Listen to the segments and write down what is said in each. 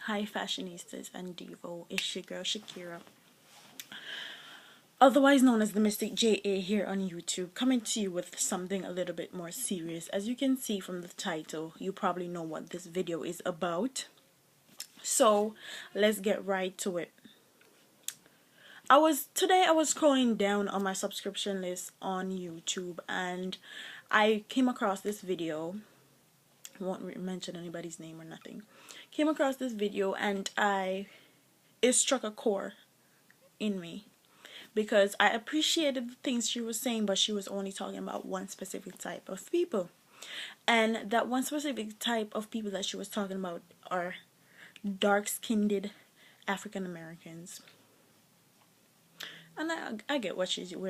Hi fashionistas and Devo, it's your girl Shakira, otherwise known as the Mystic JA here on YouTube, coming to you with something a little bit more serious. As you can see from the title, you probably know what this video is about. So let's get right to it. I was scrolling down on my subscription list on YouTube and I came across this video. I won't mention anybody's name or nothing. Came across this video and it struck a chord in me because I appreciated the things she was saying, but she was only talking about one specific type of people. And that one specific type of people that she was talking about are dark-skinned African Americans. And I get where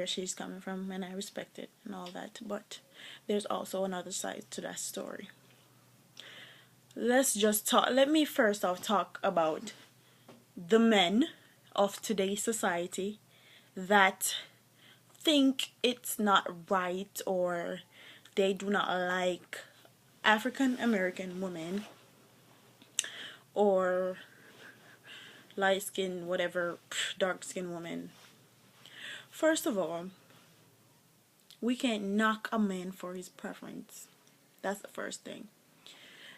she's coming from, and I respect it and all that, but there's also another side to that story. Let me first off talk about the men of today's society that think it's not right, or they do not like African American women or light skin, whatever, dark skin women. First of all, we can't knock a man for his preference. That's the first thing.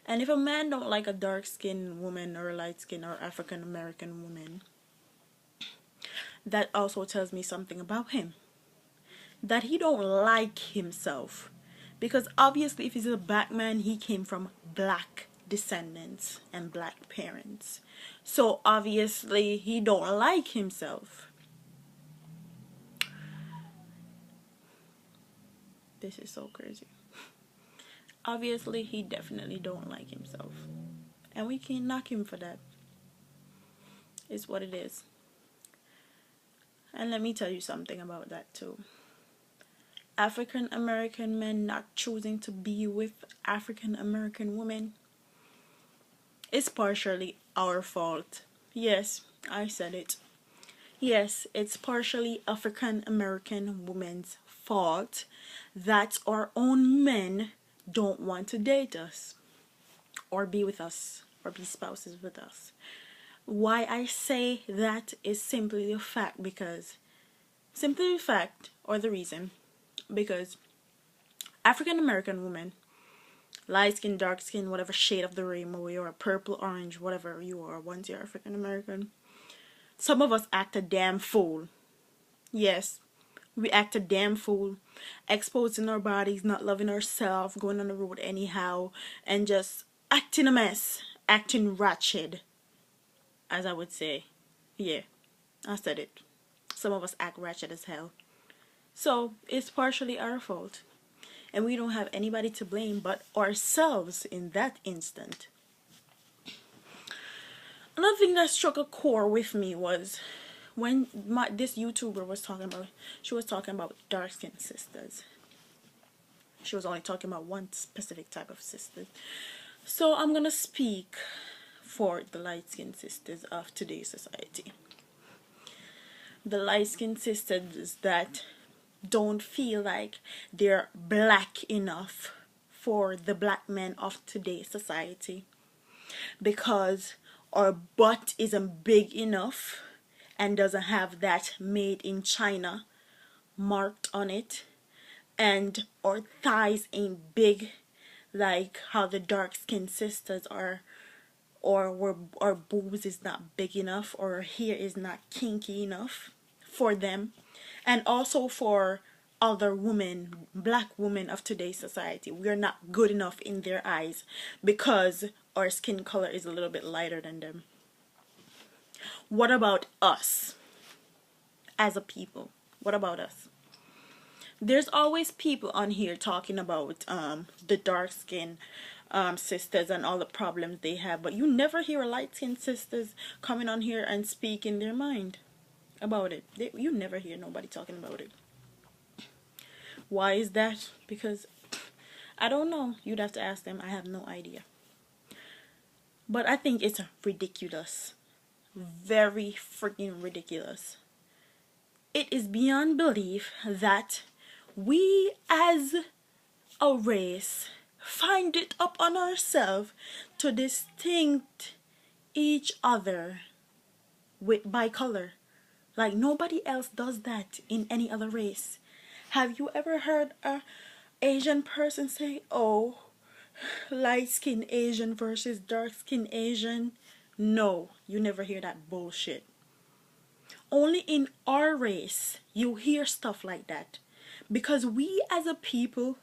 And if a man don't like a dark skinned woman or a light skin or African American woman, that also tells me something about him. That he don't like himself. Because obviously if he's a black man, he came from black descendants and black parents. So obviously he don't like himself. This is so crazy. Obviously he definitely don't like himself. And we can't knock him for that. It's what it is. And let me tell you something about that too. African American men not choosing to be with African American women, it's partially our fault. Yes, I said it. Yes, it's partially African American women's fault that our own men don't want to date us or be with us or be spouses with us. Why I say that is simply the fact or the reason, because African American women, light skin, dark skin, whatever shade of the rainbow you are, purple, orange, whatever you are, once you're African American, some of us act a damn fool. Yes, we act a damn fool, exposing our bodies, not loving ourselves, going on the road anyhow, and just acting a mess, acting ratchet, as I would say. Yeah, I said it. Some of us act ratchet as hell. So it's partially our fault. And we don't have anybody to blame but ourselves in that instant. Another thing that struck a chord with me was when this YouTuber was talking about, she was talking about dark-skinned sisters. She was only talking about one specific type of sisters. So I'm gonna speak for the light-skinned sisters of today's society. The light-skinned sisters that don't feel like they're black enough for the black men of today's society, because our butt isn't big enough and doesn't have that made in China marked on it, and our thighs ain't big like how the dark-skinned sisters are, or our boobs is not big enough, or our hair is not kinky enough for them, and also for other women, black women of today's society. We're not good enough in their eyes because our skin color is a little bit lighter than them. What about us as a people? What about us? There's always people on here talking about the dark skin sisters and all the problems they have, but you never hear a light skinned sisters coming on here and speaking their mind about it. You never hear nobody talking about it. Why is that? Because I don't know. You'd have to ask them. I have no idea. But I think it's ridiculous. Very freaking ridiculous. It is beyond belief that we as a race find it up on ourselves to distinct each other by color. Like nobody else does that in any other race. Have you ever heard a Asian person say, "Oh, light skinned Asian versus dark skinned Asian"? No, you never hear that bullshit. Only in our race you hear stuff like that. Because we as a people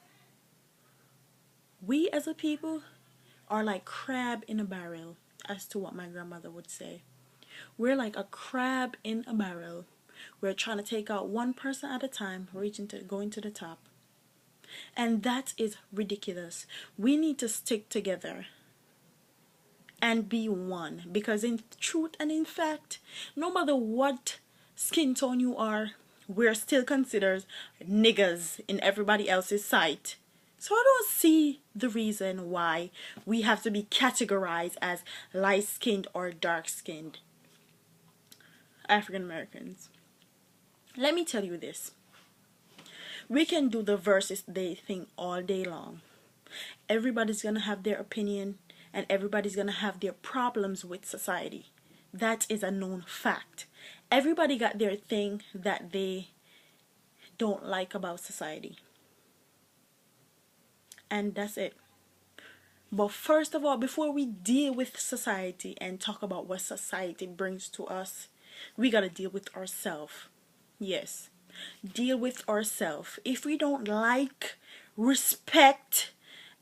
are like crab in a barrel, as to what my grandmother would say. We're like a crab in a barrel. We're trying to take out one person at a time, going to the top. And that is ridiculous. We need to stick together and be one. Because in truth and in fact, no matter what skin tone you are, we're still considered niggas in everybody else's sight. So I don't see the reason why we have to be categorized as light skinned or dark skinned African Americans. Let me tell you this. We can do the versus they thing all day long. Everybody's gonna have their opinion and everybody's gonna have their problems with society. That is a known fact. Everybody got their thing that they don't like about society. And that's it. But first of all, before we deal with society and talk about what society brings to us, we gotta deal with ourselves. Yes. Deal with ourselves. If we don't like, respect,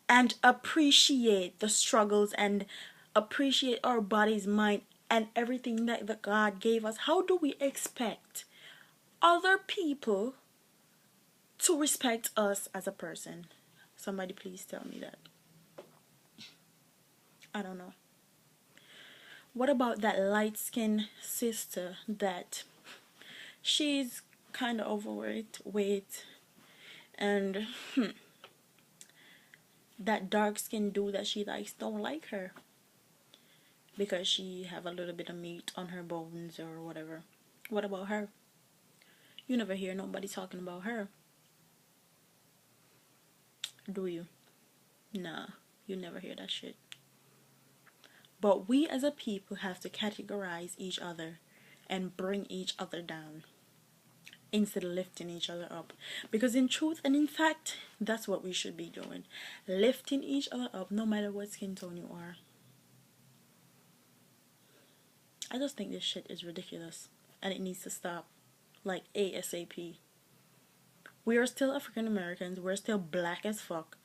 and appreciate the struggles and appreciate our body's mind and everything that God gave us, how do we expect other people to respect us as a person? Somebody please tell me that. I don't know. What about that light-skinned sister that she's kind of overweight and that dark-skinned dude that she likes don't like her because she have a little bit of meat on her bones or whatever? What about her? You never hear nobody talking about her, do you? Nah, you never hear that shit. But we as a people have to categorize each other and bring each other down instead of lifting each other up. Because in truth and in fact, that's what we should be doing. Lifting each other up no matter what skin tone you are. I just think this shit is ridiculous and it needs to stop. Like ASAP. We are still African Americans. We're still black as fuck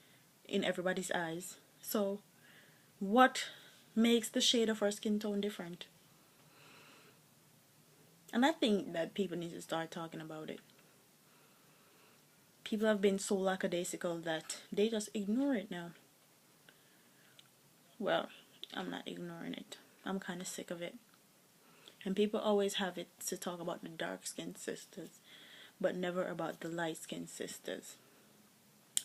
in everybody's eyes. So what makes the shade of our skin tone different? And I think that people need to start talking about it. People have been so lackadaisical that they just ignore it now. Well, I'm not ignoring it. I'm kind of sick of it. And people always have it to talk about the dark-skinned sisters, but never about the light-skinned sisters.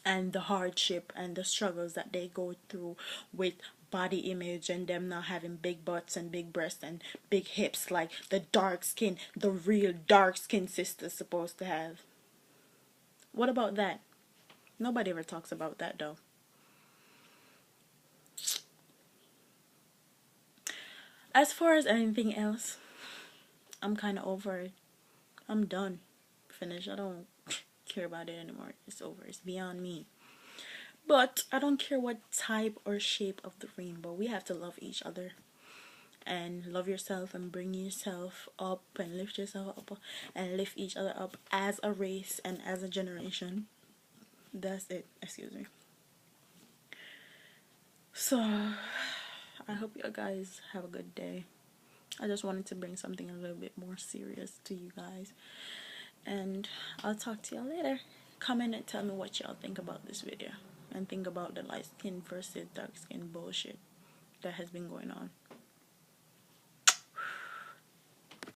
And the hardship and the struggles that they go through with body image and them not having big butts and big breasts and big hips like the real dark-skinned sisters supposed to have. What about that? Nobody ever talks about that though. As far as anything else, I'm kind of over it. I'm done. Finished. I don't care about it anymore. It's over. It's beyond me. But I don't care what type or shape of the rainbow. We have to love each other. And love yourself and bring yourself up and lift yourself up and lift each other up as a race and as a generation. That's it. Excuse me. So, I hope you guys have a good day. I just wanted to bring something a little bit more serious to you guys. And I'll talk to y'all later. Comment and tell me what y'all think about this video. And think about the light skin versus dark skin bullshit that has been going on.